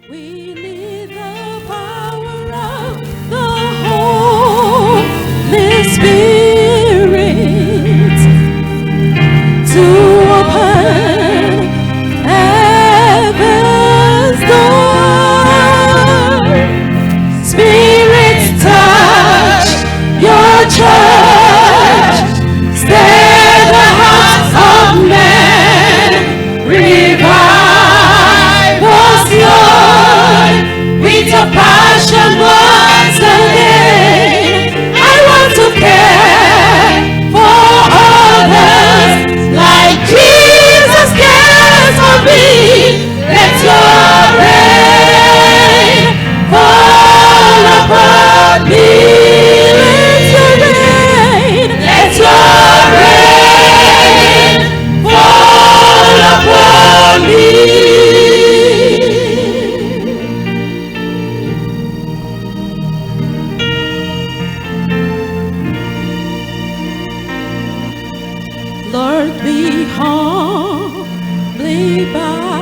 We need the power of the Holy Spirit to open heaven's door. Spirit, touch your church. Stir the hearts of men. Revive us, Lord, with your passion once again. I want to care for others like Jesus cares for me. Let your rain fall upon me. Let your rain fall upon me. Lord, we humbly bow